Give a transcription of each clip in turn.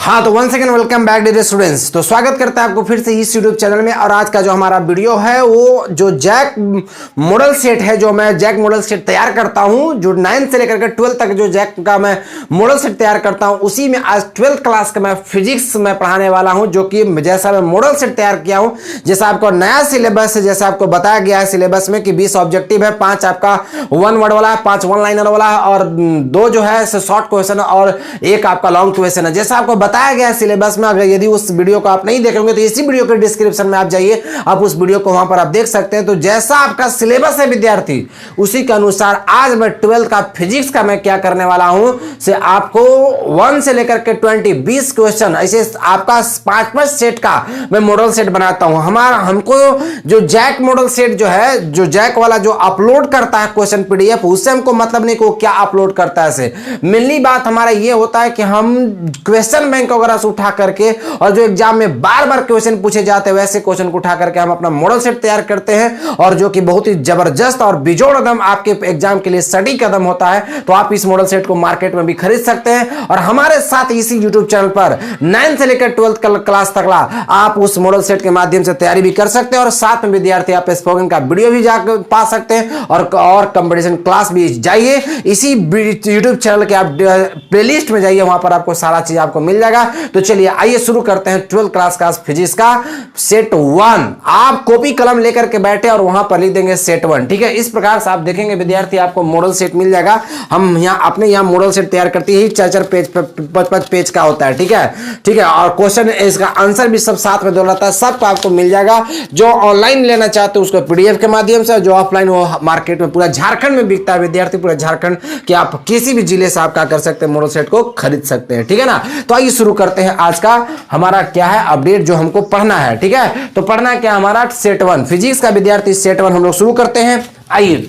हाँ तो one second welcome back dear students. तो स्वागत करता है आपको फिर से इस यूट्यूब चैनल में। और आज का जो हमारा वीडियो है वो जो जैक मॉडल सेट है, जो मैं जैक मॉडल सेट तैयार करता हूं, जो 9 से लेकर के 12 तक जो जैक का मैं मॉडल सेट तैयार करता हूं, उसी में आज 12th क्लास का मैं फिजिक्स में पढ़ाने वाला हूं। जो कि जैसा मैं मॉडल सेट तैयार किया हूं, जैसा आपको नया सिलेबस है, जैसा आपको बताया गया है सिलेबस में कि 20 ऑब्जेक्टिव है, 5 आपका 1 वर्ड वाला है, 5 1 लाइनर वाला है और 2 जो है शॉर्ट क्वेश्चन और 1 आपका लॉन्ग क्वेश्चन है। जैसा आपको बताया गया है सिलेबस में। अगर यदि उस वीडियो को आप नहीं देखेंगे तो इसी वीडियो के डिस्क्रिप्शन में आप जाइए, आप उस वीडियो को वहां पर आप देख सकते हैं। तो जैसा आपका सिलेबस है विद्यार्थी, उसी के अनुसार आज मैं 12th का फिजिक्स का मैं क्या करने वाला हूं से आपको 1 से लेकर के 20 क्वेश्चन ऐसे आपका 5 सेट का मैं मॉडल सेट बनाता हूं। हमको जो जैक मॉडल सेट जो है, जो जैक वाला जो अपलोड करता है क्वेश्चन पीडीएफ, उससे हमको मतलब नहीं को क्या अपलोड करता है। से मेनली बात हमारा ये होता है कि हम क्वेश्चन बैंक वगैरह से उठा करके और जो एग्जाम में बार बार क्वेश्चन पूछे जाते हैं वैसे क्वेश्चन को उठा करके हम अपना मॉडल सेट तैयार करते हैं, और जो कि बहुत ही जबरदस्त और बेजोड़ कदम आपके एग्जाम के लिए स्टडी कदम होता है। तो आप इस मॉडल सेट को मार्केट में भी खरीद सकते हैं और हमारे साथ इसी यूट्यूब चैनल पर 9 से लेकर 12th क्लास तक आप उस मॉडल सेट के माध्यम से तैयारी भी कर सकते हैं। और साथ में विद्यार्थी आप स्पोकन का वीडियो भी जाकर पा सकते हैं और कंपटीशन क्लास भी जाइए। इसी यूट्यूब चैनल के आप प्लेलिस्ट में जाइए, वहां पर आपको सारा चीज आपको मिल जाएगा। तो चलिए आइए शुरू करते हैं 12th क्लास का फिजिक्स का सेट 1। आप कॉपी कलम लेकर के बैठे और वहां पर लिख देंगे सेट 1। ठीक है, इस प्रकार से आप देखेंगे विद्यार्थी आपको मॉडल सेट मिल जाएगा। हम यहां अपने यहां मॉडल सेट तैयार करते ही 4 पेज 5 पेज का होता है। ठीक है, ठीक है। और क्वेश्चन इसका आंसर भी सब साथ में दो रहता है, सबको आपको मिल जाएगा। जो ऑनलाइन लेना चाहते हो उसको पीडीएफ के माध्यम से, जो ऑफलाइन वो मार्केट में पूरा झारखंड में बिकता है विद्यार्थी, पूरा झारखंड के आप किसी भी जिले से आप क्या कर सकते हैं, मॉडल सेट को खरीद सकते हैं। ठीक है ना। तो आइए शुरू करते हैं आज का हमारा क्या है अपडेट जो हमको पढ़ना है। ठीक है, तो पढ़ना क्या हमारा सेट 1 फिजिक्स का विद्यार्थी सेट 1 हम लोग शुरू करते हैं। आइए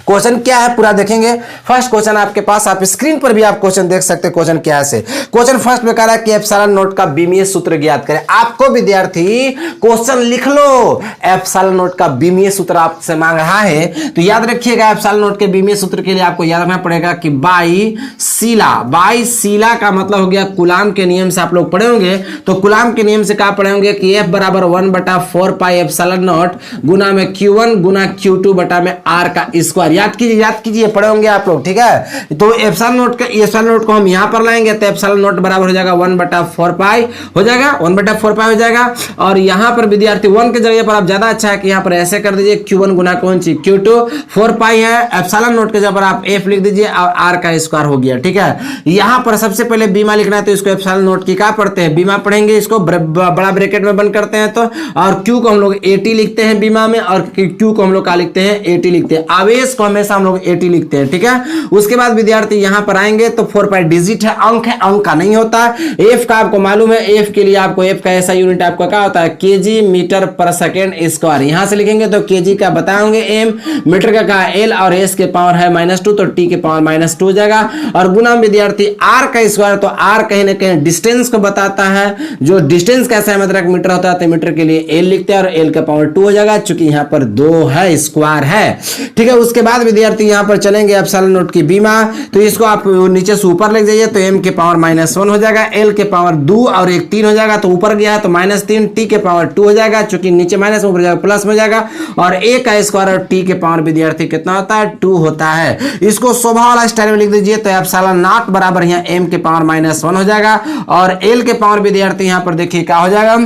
क्वेश्चन क्या है पूरा देखेंगे। फर्स्ट क्वेश्चन आपके पास, आप स्क्रीन पर भी आप क्वेश्चन देख सकते हैं। क्वेश्चन क्या है से क्वेश्चन फर्स्ट में कह रहा है कि एप्सिलॉन नॉट का बीमीय सूत्र ज्ञात करें। आपको विद्यार्थी क्वेश्चन लिख लो, एप्सिलॉन नॉट का बीमीय सूत्र आपसे मांग रहा है। तो याद रखिएगा एप्सिलॉन नॉट के बीमीय सूत्र के लिए आपको याद रखना पड़ेगा कि बाई सीला का मतलब हो गया कूलाम के नियम से आप लोग पढ़े होंगे। तो कूलाम के नियम से क्या पढ़े होंगे कि F बराबर 1/4 पाई एप्सिलॉन नॉट गुना में Q1 गुना Q2 बटा में R का स्क्वायर। याद कीजिए पढ़े होंगे आप लोग। ठीक है, तो एप्सिलॉन नॉट को हम यहां पर लाएंगे तो एप्सिलॉन नॉट बराबर हो जाएगा 1/4 पाई हो जाएगा, 1/4 पाई हो जाएगा। और यहां पर विद्यार्थी 1 के जगह पर आप ज्यादा अच्छा है कि यहां पर ऐसे कर दीजिए Q1 गुना कौन सी Q2, 4 पाई है। एप्सिलॉन नॉट के जगह पर आप F लिख दीजिए और R का स्क्वायर हो गया। ठीक है, यहां पर सबसे पहले बीमा लिखना है तो इसको एप्सिलॉन नॉट की क्या पढ़ते हैं, बीमा पढ़ेंगे, इसको बड़ा ब्रैकेट में बंद करते हैं। तो और Q को हम लोग AT लिखते हैं बीमा में, और Q को हम लोग क्या लिखते हैं, AT लिखते हैं। आवेश को हमेशा हम लोग AT लिखते हैं। ठीक है, उसके बाद विद्यार्थी यहां पर आएंगे तो 4 पाई डिजिट है, अंक है, अंक का नहीं होता है। F का आपको मालूम है, F के लिए आपको F का ऐसा यूनिट आपका क्या होता है, केजी मीटर पर सेकेंड स्क्वायर। यहां से लिखेंगे तो केजी का बताएंगे M, मीटर का कहा L और S के पावर है -2 तो T के पावर -2 हो जाएगा। और गुना विद्यार्थी R का स्क्वायर, तो R कहीं ना कहीं डिस्टेंस को बताता है। जो डिस्टेंस कैसा है मतलब मीटर होता है तो मीटर के लिए L लिखते हैं और L का पावर 2 हो जाएगा, चूंकि यहां पर 2 है, स्क्वायर है। ठीक है, उसके बाद विद्यार्थी यहां पर चलेंगे एप्सिलॉन नॉट की बीमा, तो इसको आप नीचे से ऊपर ले जाइए तो M के पावर -1 हो जाएगा, L के पावर 2 और 1 3 हो जाएगा, तो ऊपर गया है तो -3, T के पावर 2 हो जाएगा, चूंकि नीचे माइनस ऊपर जाएगा प्लस में जाएगा। और A का स्क्वायर और T के पावर विद्यार्थी कितना होता है, 2 होता है। इसको शोभा वाला स्टाइल में लिख दीजिए तो एप्सिलॉन नॉट बराबर यहाँ M के पावर -1 हो जाएगा, और L के पावर विद्यार्थी यहाँ पर देखिए क्या हो जाएगा,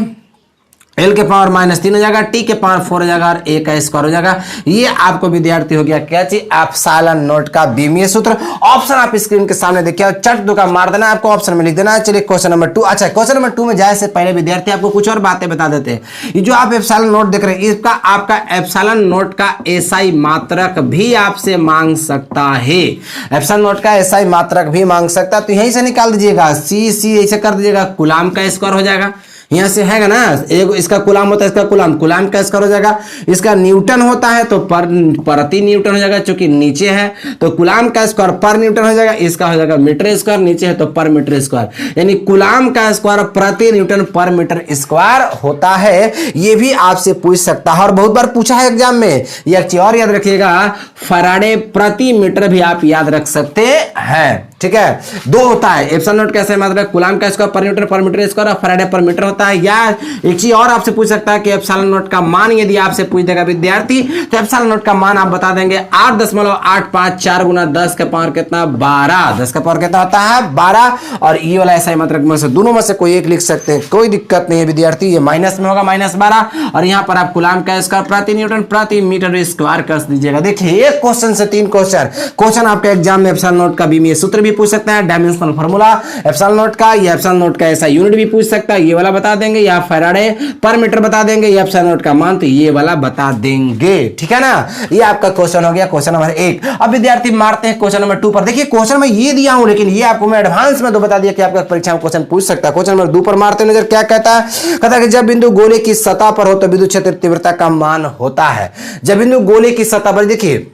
L के पावर -3 हो जाएगा, T के पावर 4 हो जाएगा और A का स्क्वायर हो जाएगा। ये आपको विद्यार्थी हो गया क्या चीज, एप्सिलॉन नॉट का बीमीय सूत्र। ऑप्शन आप स्क्रीन के सामने देखिए और चट दुका मार देना, आपको ऑप्शन में लिख देना है। चलिए क्वेश्चन नंबर 2। अच्छा, क्वेश्चन नंबर 2 में जाए से पहले विद्यार्थी आपको कुछ और बातें बता देते हैं। ये जो आप एप्सिलॉन नॉट देख रहे हैं, इसका आपका एप्सिलॉन नॉट का SI मात्रक भी आपसे मांग सकता है। एप्सिलॉन नॉट का SI मात्रक भी मांग सकता है, तो यहीं से निकाल दीजिएगा, C ऐसे कर दीजिएगा, कूलाम का स्क्वायर हो जाएगा। यहां से है ना, एक इसका कूलाम होता है, इसका कूलाम का स्क्वायर हो जाएगा। इसका न्यूटन होता है तो प्रति न्यूटन हो जाएगा, क्योंकि नीचे है तो कूलाम का स्क्वायर पर न्यूटन हो जाएगा। इसका हो जाएगा मीटर स्क्वायर, नीचे है तो पर मीटर स्क्वायर, यानी कूलाम का स्क्वायर प्रति न्यूटन पर मीटर स्क्वायर होता है। ये भी आपसे पूछ सकता है और बहुत बार पूछा है एग्जाम में। एक चीज और याद रखिएगा, फैराडे प्रति मीटर भी आप याद रख सकते हैं। ठीक है, 2 होता है। एप्सिलॉन नॉट कैसे मतलब कूलाम का स्क्वायर पर मीटर स्क्वायर और फैराडे पर मीटर होता है। या एक चीज और आपसे पूछ सकता है कि एप्सिलॉन नॉट का मान यदि आपसे पूछ देगा विद्यार्थी, तो एप्सिलॉन नॉट का मान आप बता देंगे 8.854 गुना 10 का पावर कितना 12, 10 का पावर कितना होता है 12। और ये वाला ऐसा मतलब में से दोनों में से कोई एक लिख सकते हैं, कोई दिक्कत नहीं है विद्यार्थी, ये माइनस में होगा -12 और यहाँ पर आप कूलाम का स्क्वायर प्रति न्यूटन प्रति मीटर स्क्वायर कर दीजिएगा। देखिए एक क्वेश्चन से 3 क्वेश्चन आपके एग्जाम में एप्सिलॉन नॉट का भी सूत्र भी पूछ सकते हैं, डायमेंशनल फार्मूला एप्सिलॉन नॉट का, या एप्सिलॉन नॉट का ऐसा यूनिट भी पूछ सकता है, ये वाला बता देंगे, या फैराडे पर मीटर बता देंगे, या एप्सिलॉन नॉट का मान तो ये वाला बता देंगे। ठीक है ना, ये आपका क्वेश्चन हो गया क्वेश्चन नंबर 1। अब विद्यार्थी मारते हैं क्वेश्चन नंबर 2 पर। देखिए क्वेश्चन में ये दिया हूं, लेकिन ये आपको मैं एडवांस में बता दिया कि आपका परीक्षा में क्वेश्चन पूछ सकता है। क्वेश्चन नंबर 2 पर मारते नजर, क्या कहता है? कहता है कि जब बिंदु गोले की सतह पर हो तो विद्युत क्षेत्र तीव्रता का मान होता है। जब बिंदु गोले की सतह पर, देखिए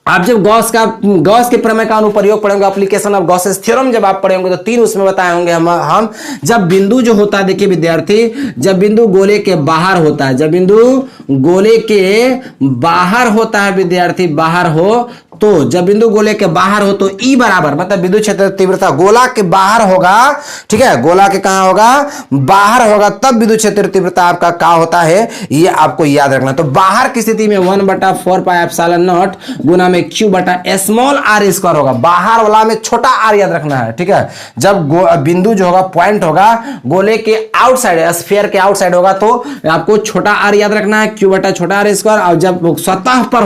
आप जब गॉस के प्रमेय का अनुप्रयोग पढ़ेंगे, एप्लीकेशन ऑफ गॉसेस थ्योरम जब आप पढ़ेंगे तो 3 उसमें बताए होंगे हम जब बिंदु जो होता है, देखिए विद्यार्थी, जब बिंदु गोले के बाहर होता है, जब बिंदु गोले के बाहर होता है विद्यार्थी, बाहर हो तो जब बिंदु गोले के बाहर हो तो ई बराबर मतलब विद्युत क्षेत्र तीव्रता गोला के बाहर होगा, ठीक है, गोला के कहां होगा बाहर होगा, तब विद्युत क्षेत्र तीव्रता आपका क्या होता है ये आपको याद रखना। तो बाहर की स्थिति में 1/4 पाई एप्सिलॉन नॉट गुना में q बटा स्मॉल r स्क्वायर होगा। बाहर वाला में छोटा r याद रखना है, ठीक है। जब बिंदु जो होगा पॉइंट होगा गोले के आउटसाइड स्फीयर के आउटसाइड होगा तो आपको छोटा r याद रखना है, q बटा छोटा r स्क्वायर। और जब सतह पर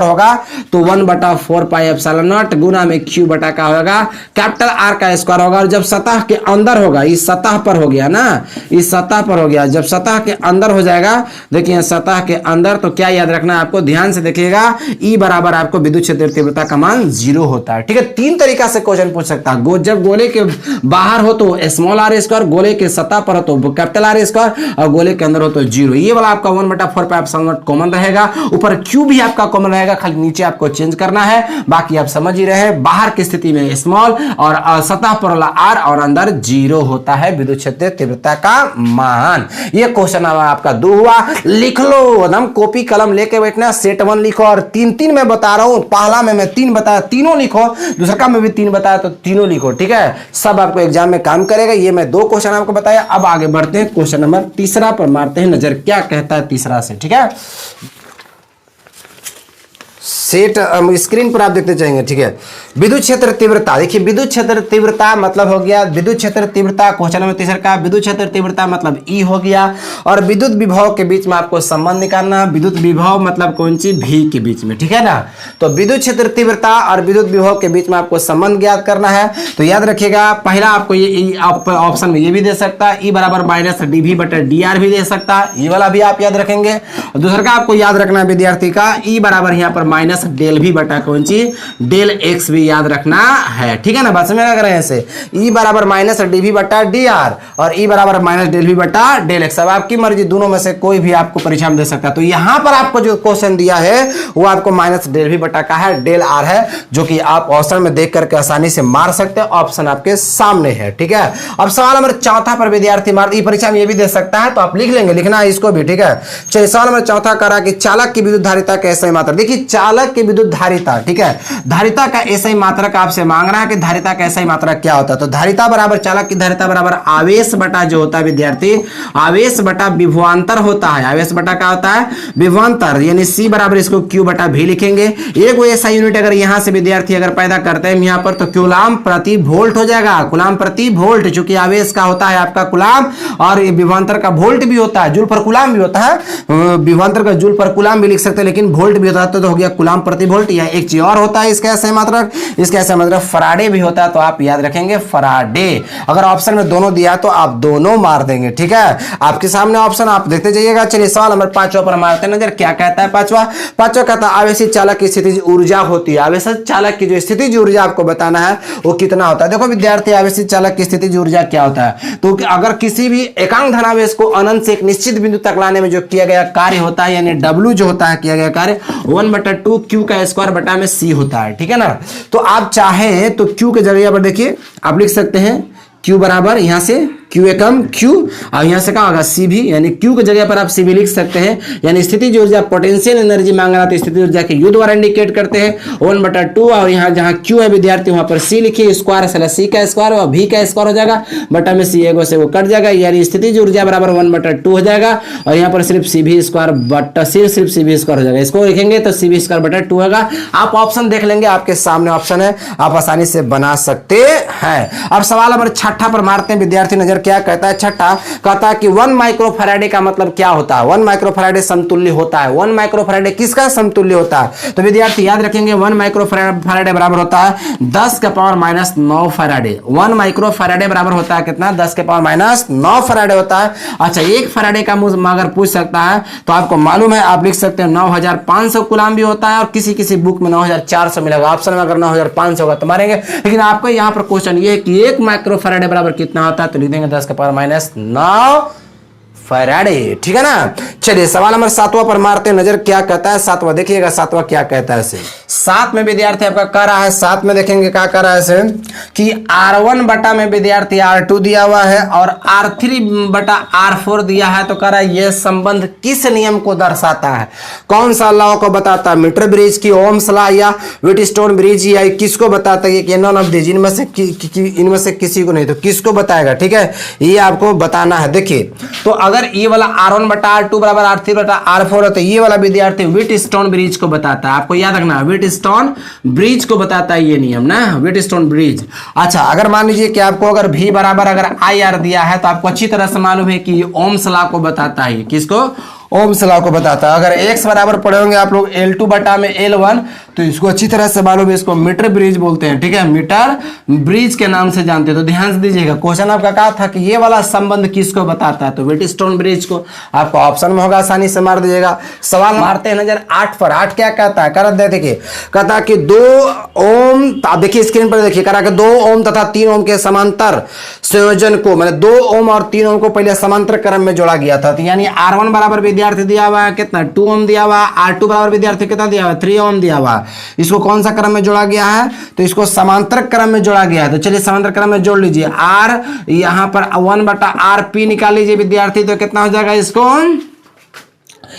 होगा तो 1/4 पाई एप्सिलॉन नॉट गुना में q बटा का होगा कैपिटल R का स्क्वायर होगा। और जब सतह के अंदर होगा, इस सतह पर हो गया ना, इस सतह पर हो गया, जब सतह के अंदर हो जाएगा, देखिए सतह के अंदर तो क्या याद रखना है आपको, ध्यान से देखिएगा, E बराबर आपको विद्युत क्षेत्र तीव्रता का मान 0 होता है। ठीक है, 3 तरीका से क्वेश्चन पूछ सकता है। जब गोले के बाहर हो तो स्मॉल r स्क्वायर, गोले के सतह पर हो तो कैपिटल R स्क्वायर, और गोले के अंदर हो तो 0। ये वाला आपका 1/4 पाई एप्सिलॉन नॉट कॉमन रहेगा, ऊपर q भी आपका कॉमन रहेगा, खाली नीचे आपको चेंज करना है। बाकी आप समझ ही रहे, बाहर की स्थिति में स्मॉल और सतह पर वाला r और अंदर 0 होता है विद्युत क्षेत्र तीव्रता का मान। ये क्वेश्चन आपका 2 हुआ। लिख लो, एकदम कॉपी कलम लेके बैठना, सेट 1 लिखो, और 3 मैं बता रहा हूं, पहला में मैं 3 बताया, तीनों लिखो, दूसरा में भी 3 बताया तो तीनों लिखो। ठीक है, सब आपको एग्जाम में काम करेगा। ये मैं 2 क्वेश्चन आपको बताया। अब आगे बढ़ते हैं, क्वेश्चन नंबर 3 पर मारते हैं नजर, क्या कहता है 3 से। ठीक है, सेट स्क्रीन पर आप देखते जाएंगे। ठीक है, विद्युत क्षेत्र तीव्रता, देखिए विद्युत क्षेत्र तीव्रता मतलब हो गया विद्युत क्षेत्र तीव्रता, क्वेश्चन नंबर 3 का विद्युत क्षेत्र तीव्रता मतलब ई हो गया। और विद्युत विभव के बीच में आपको संबंध निकालना, विद्युत विभव मतलब कौन सी भी के बीच में, ठीक है ना। तो विद्युत क्षेत्र तीव्रता और विद्युत विभव के बीच में आपको संबंध ज्ञात करना है। तो याद रखिएगा, पहला आपको ये ऑप्शन में ये भी दे सकता है, ई बराबर -dv बटा dr भी दे सकता है, ये वाला भी आप याद रखेंगे। और दूसरा का आपको याद रखना है विद्यार्थी का, ई बराबर यहाँ पर डेल भी बटा कौन सी डेल एक्स भी याद रखना है। ठीक है ना, बात समझ रहे हैं ऐसे, ई बराबर -dv बटा dr और ई बराबर डेल भी बटा डेल एक्स। अब आपकी मर्जी, दोनों में से कोई भी आपको परीक्षा में दे सकता है। तो यहां पर आपको जो क्वेश्चन दिया है वो आपको -डेल भी बटा का है, डेल आर है, जो कि आप ऑप्शन में देख करके आसानी से मार सकते हैं, ऑप्शन आपके सामने है। ठीक है, अब सवाल नंबर 4 पर विद्यार्थी मार, परीक्षा में ये भी दे सकता है, तो आप लिख लेंगे, लिखना है इसको भी। ठीक है, चलिए सवाल नंबर 4 करा कि चालक की विद्युत धारिता का SI मात्रा। देखिए चालक की विद्युत धारिता, ठीक है, धारिता का SI मात्रक आपसे मांग रहा है कि धारिता का SI मात्रक क्या होता है। तो धारिता बराबर चालक की धारिता बराबर आवेश बटा जो होता है विद्यार्थी, आवेश बटा विभवांतर होता है। आवेश बटा क्या होता है, विभवांतर, यानी C बराबर इसको Q बटा V लिखेंगे। एक SI यूनिट अगर यहां से विद्यार्थी अगर पैदा करते हैं यहां पर, तो कूलाम प्रति वोल्ट हो जाएगा, कूलाम प्रति वोल्ट, चूंकि आवेश का होता है आपका कूलाम और विभवांतर का वोल्ट भी होता है, जूल पर कूलाम भी होता है, विभवांतर का जूल पर कूलाम भी लिख सकते हैं, लेकिन वोल्ट भी होता है तो हो गया कूलाम प्रति वोल्ट। या एक चीज और होता है इसका SI मात्रक, इसका SI मात्रक फराडे भी होता है, तो आप याद रखेंगे फराडे। अगर ऑप्शन में दोनों दिया तो आप दोनों मार देंगे। ठीक है, आपके सामने ऑप्शन आप देखते जाइएगा। चलिए सवाल नंबर 5 पर मारते हैं नजर, क्या कहता है 5वां कहता है आवेशित चालक की स्थितिज ऊर्जा होती है। आवेशित चालक की जो स्थितिज ऊर्जा आपको बताना है वो कितना होता है। देखो विद्यार्थी, आवेशित चालक की स्थितिज ऊर्जा क्या होता है, तो अगर किसी भी एकांक धनावेश को अनंत से एक निश्चित बिंदु तक लाने में जो किया गया कार्य होता है, यानी W जो होता है किया गया कार्य, 1/2 Q का स्क्वायर बटा में C होता है। ठीक है ना, तो आप चाहे तो Q के जगह पर देखिए आप लिख सकते हैं Q बराबर यहां से क्यू एकम क्यू, और यहाँ से क्या होगा सी भी, यानी क्यू की जगह पर आप सी भी लिख सकते हैं। यानी स्थिति ऊर्जा पोटेंशियल एनर्जी मांग रहा तो स्थिति ऊर्जा के यू द्वारा इंडिकेट करते हैं 1/2, और यहाँ जहाँ क्यू है विद्यार्थी वहां पर सी लिखिए, स्क्वायर है सी का स्क्वायर और भी का स्क्वायर हो जाएगा, बटा में सी एगो से वो कट जाएगा, यानी स्थिति ऊर्जा बराबर 1/2 हो जाएगा, और यहाँ पर सिर्फ सी भी स्क्वायर बटा सिर्फ सी भी स्क्वायर हो जाएगा। इसको लिखेंगे तो सी भी स्क्वायर बटा 2 होगा। आप ऑप्शन देख लेंगे, आपके सामने ऑप्शन है, आप आसानी से बना सकते हैं। अब सवाल नंबर 6 पर मारते हैं विद्यार्थी नजर, क्या कहता है 6? कहता है कि 1 माइक्रोफैराडे का मतलब क्या होता है? 1 माइक्रोफैराडे समतुल्य होता है। 1 माइक्रोफैराडे किसका समतुल्य होता है? तो विद्यार्थी याद रखेंगे 1 माइक्रोफैराडे बराबर होता है 10⁻⁹ फैराडे। 1 माइक्रोफैराडे बराबर होता है कितना? 10⁻⁹ फैराडे होता है। अच्छा, 1 फैराडे का अगर पूछ सकता है तो आपको मालूम है, आप लिख सकते हैं 9500 कूलम भी होता है, और किसी किसी बुक में 9400 मिलेगा। ऑप्शन में अगर 9500 होगा तो मारेंगे, लेकिन आपको यहाँ पर क्वेश्चन ये है कि 1 माइक्रोफैराडे बराबर कितना होता है, तो लिख देंगे 10⁻⁹ फैराडे। ठीक है ना। चलिए सवाल नंबर 7वां पर मारते हैं नजर, क्या कहता है 7वां? देखिएगा 7वां क्या कहता है। 7 में विद्यार्थी आपका कह रहा है, 7 में देखेंगे क्या कह रहा है इसे, कि R1 बटा में विद्यार्थी R2 दिया हुआ है और R3 बटा R4 दिया है। तो कह रहा है यह संबंध किस नियम को दर्शाता है? कौन सा लॉ को बताता है? मीटर ब्रिज की, ओम्स लॉ, या व्हीटस्टोन ब्रिज, या किसको बताता है? कि नॉन ऑफ दिस, इनमें से किसी को नहीं, तो किसको बताएगा? ठीक है, ये आपको बताना है। देखिए, तो अगर ये वाला R1 बटा R2 बराबर R3 बटा R4 है, तो ये वाला विद्यार्थी व्हीटस्टोन ब्रिज को बताता है। आपको याद रखना, व्हीटस्टोन ब्रिज को बताता है ये नियम ना, व्हीटस्टोन ब्रिज। अच्छा, अगर मान लीजिए कि आपको अगर V बराबर अगर IR दिया है, तो आपको अच्छी तरह से मालूम है कि ओम्स लॉ को बताता है। किसको? ओम्स लॉ को बताता है। अगर x बराबर पढ़े होंगे आप लोग L2 बटा में L1, तो इसको अच्छी तरह से मालूम है, इसको मीटर ब्रिज बोलते हैं। ठीक है, मीटर ब्रिज के नाम से जानते हैं। तो ध्यान से दीजिएगा, क्वेश्चन आपका कहा था कि ये वाला संबंध किसको बताता है, तो व्हीटस्टोन ब्रिज को। आपको ऑप्शन में होगा, आसानी से मार दीजिएगा। सवाल मारते हैं नजर 8 पर। 8 क्या कहता है? कर देखिए, कहता कि 2 ओम, आप देखिए स्क्रीन पर देखिए, करा कि 2 ओम तथा 3 ओम के समांतर संयोजन को, मतलब 2 ओम और 3 ओम को पहले समांतर क्रम में जोड़ा गया था। तो यानी R1 बराबर विद्यार्थी दिया हुआ है कितना? 2 ओम दिया हुआ। R2 बराबर विद्यार्थी कितना दिया हुआ? 3 ओम दिया हुआ। इसको कौन सा क्रम में जोड़ा गया है? तो इसको समांतर क्रम में जोड़ा गया है। तो चलिए समांतर क्रम में जोड़ लीजिए। R यहां पर 1 बटा RP निकाल लीजिए विद्यार्थी, तो कितना हो जाएगा इसको?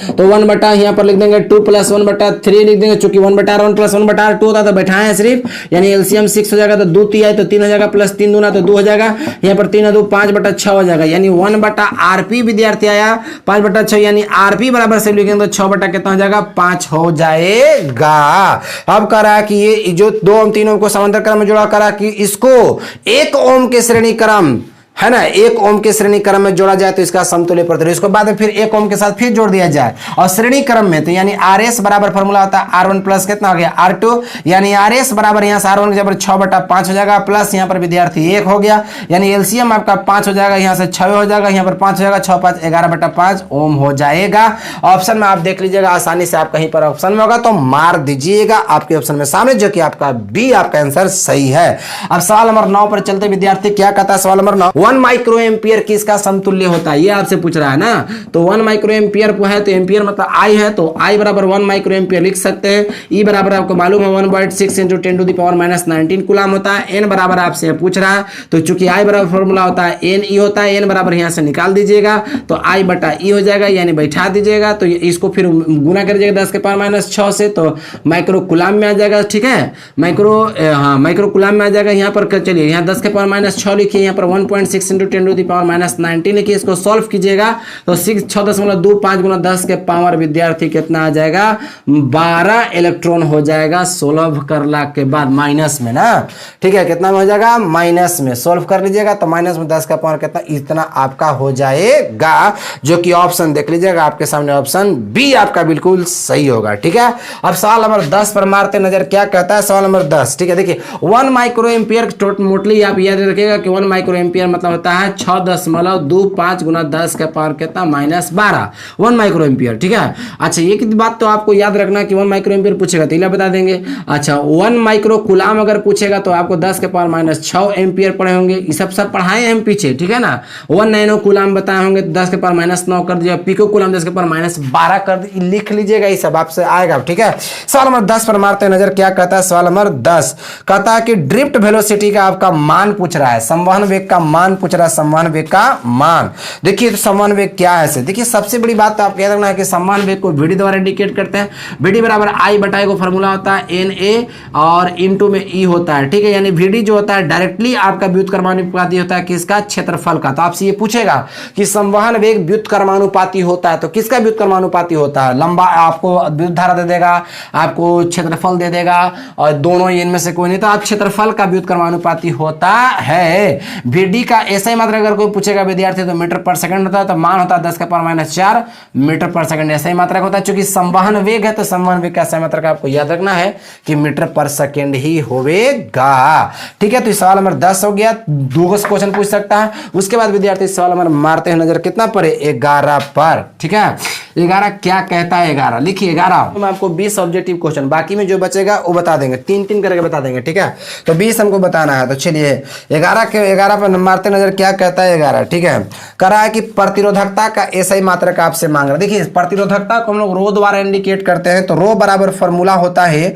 तो 1 बटा यहाँ पर लिख देंगे 2 + 1/3 लिख देंगे, चूंकि 1/R1 + 1/R2 होता तो बैठाए हैं सिर्फ, यानी एलसीएम 6 हो जाएगा, तो 2 3 तो 3 हो जाएगा, प्लस 3 दूना तो 2 हो जाएगा, यहाँ पर 3 2 5/6 हो जाएगा, यानी 1/RP विद्यार्थी आया 5/6, यानी RP बराबर से लिखेंगे तो 6 बटा कितना हो जाएगा? 5 हो जाएगा। अब कह रहा है कि ये जो 2 ओम 3 ओम को समांतर क्रम में जोड़ा, करा कि इसको 1 ओम के श्रेणी क्रम है ना, 1 ओम के श्रेणी क्रम में जोड़ा जाए तो इसका समतुल्य प्रतिरोध, इसको बाद में फिर 1 ओम के साथ फिर जोड़ दिया जाए और श्रेणी क्रम में, तो यानी RS बराबर फॉर्मूला होता है R1 प्लस कितना हो गया? R2, यानी RS बराबर यहाँ से R1 के 6/5 हो जाएगा, प्लस यहाँ पर विद्यार्थी 1 हो गया, यानी एलसीएम आपका 5 हो जाएगा, यहाँ से 6 हो जाएगा, यहाँ पर 5 हो जाएगा, 6 5 11/5 ओम हो जाएगा। ऑप्शन में आप देख लीजिएगा, आसानी से आप कहीं पर ऑप्शन में होगा तो मार दीजिएगा आपके ऑप्शन में सामने, जो कि आपका बी आपका आंसर सही है। अब सवाल नंबर 9 पर चलते विद्यार्थी, क्या कहता है सवाल नंबर 9? 1 माइक्रो एम्पियर किसका समतुल्य होता है, ये आपसे पूछ रहा है ना। तो 1 माइक्रो एम्पियर को है, तो एम्पियर मतलब आई है, तो आई बराबर 1 माइक्रो एम्पियर लिख सकते हैं। ई बराबर आपको मालूम है 1/6 × 10⁻⁻19 कूलम होता है। एन बराबर आपसे पूछ रहा है, तो चूंकि आई बराबर फॉर्मूला होता है एन ई होता है, एन बराबर यहाँ से निकाल दीजिएगा तो आई बटा ई हो जाएगा, यानी बैठा दीजिएगा, तो इसको फिर गुना कर दीजिएगा 10⁻⁻6 से, तो माइक्रो कूलम में आ जाएगा। ठीक है, माइक्रो कूलम में आ जाएगा। यहाँ पर चलिए, यहाँ 10⁻⁻6 लिखिए, यहाँ पर 1.6 × 10⁻⁻19 लिखिए, इसको सॉल्व कीजिएगा तो 6.25 × 10 के पावर विद्यार्थी कितना आ जाएगा? 12 इलेक्ट्रॉन हो जाएगा। सोल्व करला के बाद माइनस में ना, ठीक है, कितना में हो जाएगा? माइनस में। सोल्व कर लीजिएगा तो माइनस में 10 का पावर कितना? इतना आपका हो जाएगा, जो कि ऑप्शन देख लीजिएगा आपके सामने, ऑप्शन बी आपका बिल्कुल सही होगा। ठीक है, अब सवाल नंबर 10 पर मारते नजर, क्या कहता है सवाल नंबर 10? ठीक है, देखिए 1 माइक्रो एम्पियर मोस्टली आप याद रखिएगा कि 1 माइक्रो एम्पियर मतलब होता है 6.25 × 10 के पावर कितना? -12 1 माइक्रो एम्पियर। ठीक है, अच्छा एक बात तो आपको याद रखना कि 1 माइक्रो एम्पियर पूछेगा तो इला बता देंगे। अच्छा 1 माइक्रो कूलम अगर पूछेगा तो आपको 10 के पावर -6 एम्पियर पढ़े होंगे, ये सब पढ़ाए हैं हम पीछे। ठीक है ना, 1 नैनो कूलम बताए होंगे तो 10 के पावर -9 कर दिया, पिको कूलम 10 के पावर -12 कर दिया, लिख लीजिएगा, ये सब आपसे आएगा। ठीक है, सवाल नंबर 10 पर मारते हैं नजर, क्या कहता है सवाल नंबर 10? कहता है कि ड्रिफ्ट वेलोसिटी का आपका मान पूछ रहा है, संवहन वेग का मान मान पूछ रहा है, संवहन वेग का मान। देखिए तो संवहन वेग क्या है। देखिए सबसे बड़ी बात तो आपको याद रखना है कि संवहन वेग को VD द्वारा इंडिकेट करते हैं। VD बराबर I बटा को फॉर्मूला होता है NA और इनटू में E होता है, ठीक है। यानी VD जो होता है डायरेक्टली आपका व्युत्क्रमानुपाती होता है किसका, क्षेत्रफल का। तो आपसे ये पूछेगा कि संवहन वेग व्युत्क्रमानुपाती होता है, तो किसका व्युत्क्रमानुपाती होता है? लंबा आपको विद्युत धारा दे देगा, आपको क्षेत्रफल दे देगा, और दोनों इनमें से कोई नहीं, तो आप क्षेत्रफल का व्युत्क्रमानुपाती होता है। VD का ऐसा ही मात्रा अगर कोई पूछेगा विद्यार्थी तो मीटर पर सेकंड होता है, तो मान होता है 10⁻⁴ मीटर पर सेकंड, ऐसा ही मात्रा होता है। चूंकि संवहन वेग है तो संवहन वेग का ऐसा मात्रा का आपको याद रखना है कि मीटर पर सेकंड ही होगा, ठीक है। तो सवाल नंबर 10 हो गया। 2 क्वेश्चन पूछ सकता है। उसके बाद विद्यार्थी सवाल नंबर मारते हैं नजर कितना पर, 11 पर, ठीक है। 11 क्या कहता है? 11 लिखिए। 11 में आपको 20 ऑब्जेक्टिव क्वेश्चन, बाकी में जो बचेगा वो बता देंगे, 3-3 करके बता देंगे, ठीक है। तो 20 हमको बताना है। तो चलिए 11 पर मारते नजर क्या कहता है? 11, ठीक है। कह रहा है कि प्रतिरोधकता का ऐसा ही मात्रक आपसे मांग रहा है। देखिए प्रतिरोधकता को हम लोग रो द्वारा इंडिकेट करते हैं। तो रो बराबर फॉर्मूला होता है,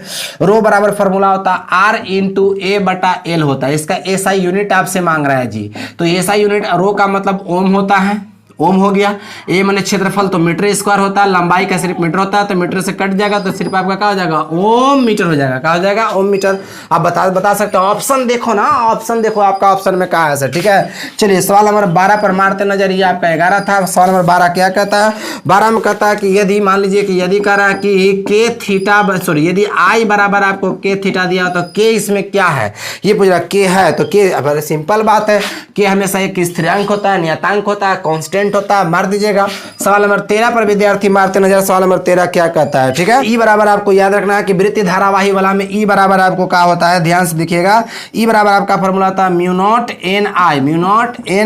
R इंटू A बटा L होता है। इसका SI यूनिट आपसे मांग रहा है जी। तो SI यूनिट रो का मतलब ओम होता है, ओम हो गया। ए माने क्षेत्रफल तो मीटर स्क्वायर होता है, लंबाई का सिर्फ मीटर होता है, तो मीटर से कट जाएगा तो सिर्फ आपका क्या हो जाएगा? ओम मीटर हो जाएगा। क्या हो जाएगा? ओम मीटर। आप बता सकते हो। ऑप्शन देखो ना, ऑप्शन देखो आपका ऑप्शन में कहा है, ठीक है। चलिए सवाल नंबर 12 पर मारते नजर। ये आपका 11 था। सवाल नंबर 12 क्या कहता है? 12 में कहता है कि यदि मान लीजिए कि यदि कह रहा है कि के थीटा सॉरी यदि I बराबर आपको के थीटा दिया तो के इसमें क्या है ये पूछ रहा। के है तो के सिंपल बात है, के हमेशा एक स्थिरांक होता है, नियतांक होता है, कांस्टेंट होता है, मार दीजिएगा। सवाल नंबर 13 पर विद्यार्थी मारते नजर। सवाल नंबर 13 क्या कहता है, ठीक है। ई बराबर आपको याद रखना है कि वृत्तीय धारावाही वाला में ई बराबर आपको क्या होता है, ध्यान से देखिएगा। ई बराबर आपका फॉर्मूला होता है mu not an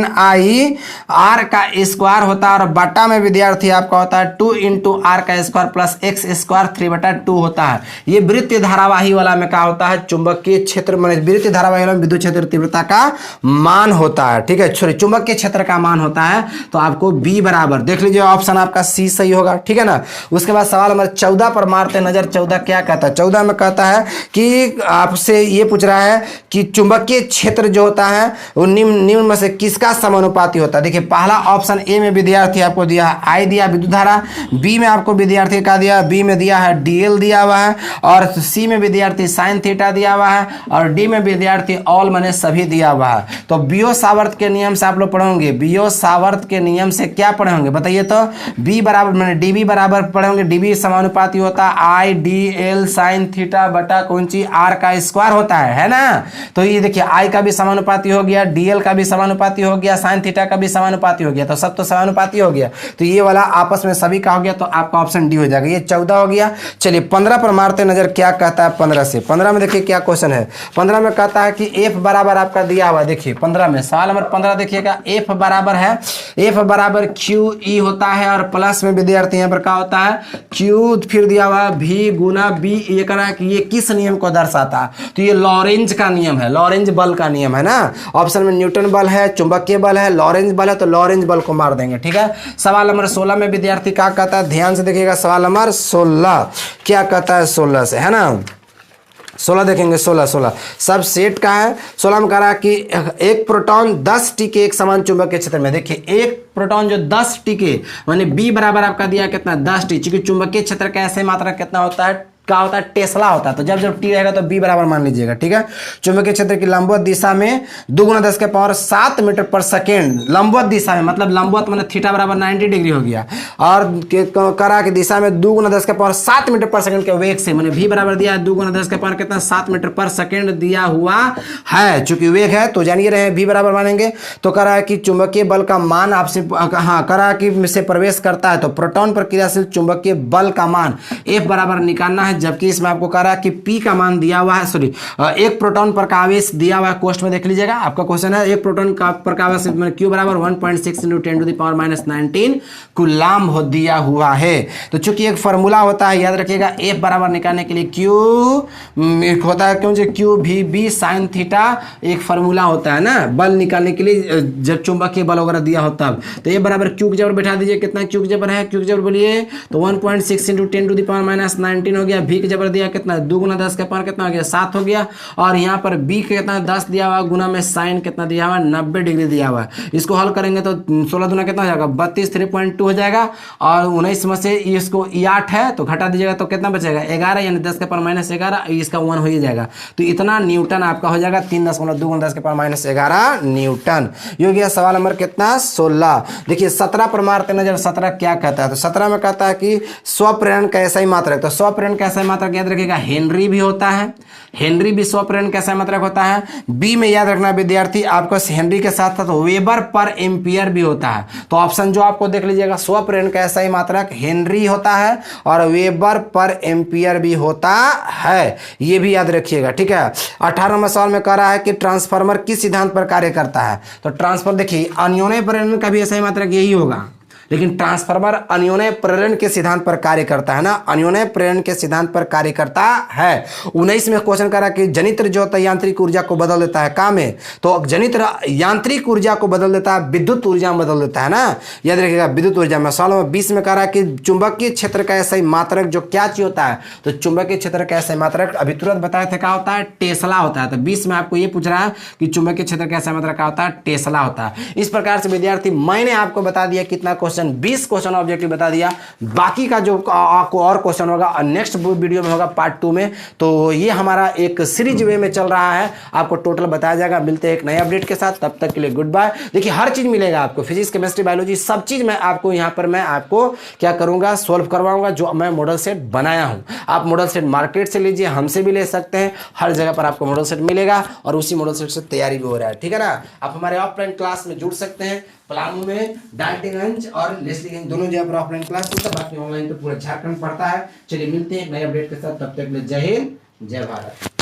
I R का स्क्वायर होता है, और बटा में विद्यार्थी आपका होता है 2 इंटू आर का स्क्वायर प्लस एक्स स्क्वायर 3/2 होता है। ये वृत्तीय धारावाही वाला में क्या होता है? चुंबकीय क्षेत्र वृत्तीय धारावाही वाला में विद्युत क्षेत्र तीव्रता का मान होता है, ठीक है। सॉरी चुंबकीय क्षेत्र का मान होता है। तो आपको बी बराबर देख लीजिए, ऑप्शन आपका सी सही होगा, ठीक है ना। उसके बाद सवाल नंबर 14 पर मारते नजर। 14 क्या कहता है? 14 में कहता है कि आपसे ये पूछ रहा है कि चुंबकीय क्षेत्र जो होता है वो निम्न में से किसका समानुपाती होता है। देखिए पहला ऑप्शन ए में विद्यार्थी आपको दिया है आई दिया विद्युत धारा, बी में आपको विद्यार्थी का दिया, बी में दिया है डीएल दिया हुआ है, और सी में विद्यार्थी साइन थीटा दिया हुआ है, और डी में विद्यार्थी ऑल माने सभी दिया हुआ है। तो बियो सावर्त के नियम से आप लोग पढ़ोगे, बियो सावर्त के नियम से क्या पढ़े होंगे बताइए तो? बी बराबर मैंने डीबी बराबर पढ़े होंगे, डीबी समानुपाती होता है I D L sine theta बटा कौन सी आर का स्क्वायर होता है ना। तो ये देखिए आई का भी समानुपाती हो गया, डीएल का भी समानुपाती हो गया, साइन थीटा का भी समानुपाती हो गया, तो सब तो समानुपाती हो गया। तो ये वाला आपस में सभी का हो गया, तो आपका ऑप्शन डी हो जाएगा। ये 14 हो गया। चलिए 15 पर मारते नजर क्या कहता है 15 से। 15 में देखिए क्या क्वेश्चन है। 15 में कहता है कि एफ बराबर आपका दिया हुआ, देखिए 15 में सवाल नंबर 15 देखिएगा। एफ बराबर है, एफ बराबर क्यू ई होता है, और प्लस में विद्यार्थी यहाँ पर क्या होता है क्यू, फिर दिया हुआ भी गुना बी। ये कह रहा है कि ये किस नियम को दर्शाता है? तो ये लॉरेंज का नियम है, लॉरेंज बल का नियम है ना। ऑप्शन में न्यूटन बल है, चुंबकीय बल है, लॉरेंज बल है, तो लॉरेंज बल को मार देंगे, ठीक है। सवाल नंबर 16 में विद्यार्थी क्या कहता है, ध्यान से देखिएगा। सवाल नंबर 16 क्या कहता है 16 से, है ना। 16 देखेंगे। 16 सब सेट का है। 16 में कह रहा है कि एक प्रोटॉन 10 टिके एक समान चुंबकीय क्षेत्र में। देखिए एक प्रोटॉन जो 10 टिके माने बी बराबर आपका दिया कितना 10 टी, क्योंकि चुंबकीय क्षेत्र का ऐसे मात्रा कितना होता है, क्या होता है टेस्ला होता है। तो जब जब टी रहेगा तो बी बराबर मान लीजिएगा, ठीक है। चुंबकीय क्षेत्र की लंबवत दिशा में 2 × 10⁻7 मीटर पर सेकेंड, लंबवत दिशा में मतलब लंबवत माने थीटा बराबर 90 डिग्री हो गया, और करा की दिशा में 2 × 10⁻7 मीटर पर सेकेंड के वेग से, मैंने भी बराबर दिया है 2 × 10 कितना 7 मीटर पर सेकेंड दिया हुआ है। चूंकि वेग है तो जानिए रहे भी बराबर मानेंगे। तो कह रहा है कि चुंबकीय बल का मान आपसे हाँ करा कि से प्रवेश करता है, तो प्रोटॉन पर क्रियाशील चुंबकीय बल का मान एफ बराबर निकालना है। जबकि इसमें आपको कह रहा है कि पी का मान दिया हुआ है, सॉरी एक प्रोटॉन पर का आवेश दिया हुआ है, कोष्ठ में देख लीजिएगा। आपका क्वेश्चन है एक प्रोटॉन का पर का आवेश क्यू बराबर 1.6 × 10⁻−19 कूलाम हो दिया हुआ है। तो चूंकि एक फार्मूला होता है, याद रखिएगा, एफ बराबर निकालने के लिए क्यू होता है, क्यों क्यू भी बी साइन थीटा एक फार्मूला होता है ना बल निकालने के लिए, जब चुंबकीय बल वगैरह दिया होता है। तो ए बराबर क्यू के जबर बैठा दीजिए, कितना क्यू के जबर है, क्यू के जबर बोलिए तो 1.6 × 10⁻−19 हो गया। भी का जबर दिया कितना 2 गुना 10 का पावर कितना हो गया 7 हो गया। और यहाँ पर बी का कितना 10 दिया हुआ गुना में साइन कितना दिया हुआ 90 डिग्री दिया हुआ है। इसको हल करेंगे तो 16 दूना कितना हो जाएगा 32 3.2 हो जाएगा। और 19 में से इसको 8 है तो घटा दीजिएगा तो कितना बचेगा 11 यानी 10 के पावर -11 इसका 1 हो ही जाएगा। तो इतना न्यूटन आपका हो जाएगा 3.2 10 के पावर -11 न्यूटन। ये हो गया सवाल नंबर कितना 16। देखिए 17 पर मारते नजर 17 क्या कहता है तो 17 में कहता है कि स्वप्रेरण का ऐसा ही मात्रक। तो स्वप्रेरण का ऐसा ही मात्रक याद रखिएगा हेनरी भी होता है, हेनरी भी स्वप्रेरण का ऐसा ही मात्रक होता है। बी में याद रखना विद्यार्थी आपको हेनरी के साथ साथ वेबर पर एम्पियर भी होता है। तो ऑप्शन जो आपको देख लीजिएगा स्वप्रेरण का ऐसा ही मात्रक हेनरी होता है और वेबर पर एम्पियर भी होता है, ये भी याद रखिएगा, ठीक है। 18वें सवाल में कह रहा है कि ट्रांसफार्मर किस सिद्धांत पर कार्य करता है। तो ट्रांसफर देखिए अन्योन्य प्रेरण का भी ऐसा ही मात्रक यही होगा, लेकिन ट्रांसफार्मर अन्योन्य प्रेरण के सिद्धांत पर कार्य करता है ना, अन्योन्य प्रेरण के सिद्धांत पर कार्य करता है। 19 में क्वेश्चन करा कि जनित्र जो होता है यांत्रिक ऊर्जा को बदल देता है काम में, तो जनित्र यांत्रिक ऊर्जा को बदल देता है विद्युत ऊर्जा में बदल देता है ना, याद रखिएगा विद्युत ऊर्जा में। सवाल नंबर 20 में कह रहा है कि चुंबकीय क्षेत्र का ऐसा ही मात्रक जो क्या चीज होता है। तो चुंबकीय क्षेत्र का ऐसा ही मात्रक अभी तुरंत बताए थे क्या होता है टेस्ला होता है। तो 20 में आपको ये पूछ रहा है कि चुंबकीय क्षेत्र का ऐसा मात्रक क्या होता है टेस्ला होता है। इस प्रकार से विद्यार्थी मैंने आपको बता दिया कितना क्वेश्चन 20 क्वेश्चन ऑब्जेक्टिव बता दिया। बाकी का जो आपको और क्वेश्चन होगा नेक्स्ट वीडियो में होगा पार्ट 2 में। तो ये हमारा एक सीरीज वे में चल रहा है, आपको टोटल बताया जाएगा। मिलते हैं एक नए अपडेट के साथ, तब तक के लिए गुड बाय। देखिए हर चीज मिलेगा आपको, फिजिक्स केमिस्ट्री बायोलॉजी सब चीज मैं आपको यहाँ पर मैं आपको क्या करूंगा सोल्व करवाऊंगा जो मैं मॉडल सेट बनाया हूं। आप मॉडल सेट मार्केट से लीजिए, हमसे भी ले सकते हैं, हर जगह पर आपको मॉडल सेट मिलेगा और उसी मॉडल सेट से तैयारी भी हो रहा है, ठीक है ना। आप हमारे ऑफलाइन क्लास में जुड़ सकते हैं, पलामू में डाल्टनगंज और लेस्लीगंज दोनों जगह पर ऑफलाइन क्लास होता है, बाकी ऑनलाइन तो पूरा झारखंड पड़ता है। चलिए मिलते हैं एक नए अपडेट के साथ, तब तक के लिए जय हिंद जय भारत।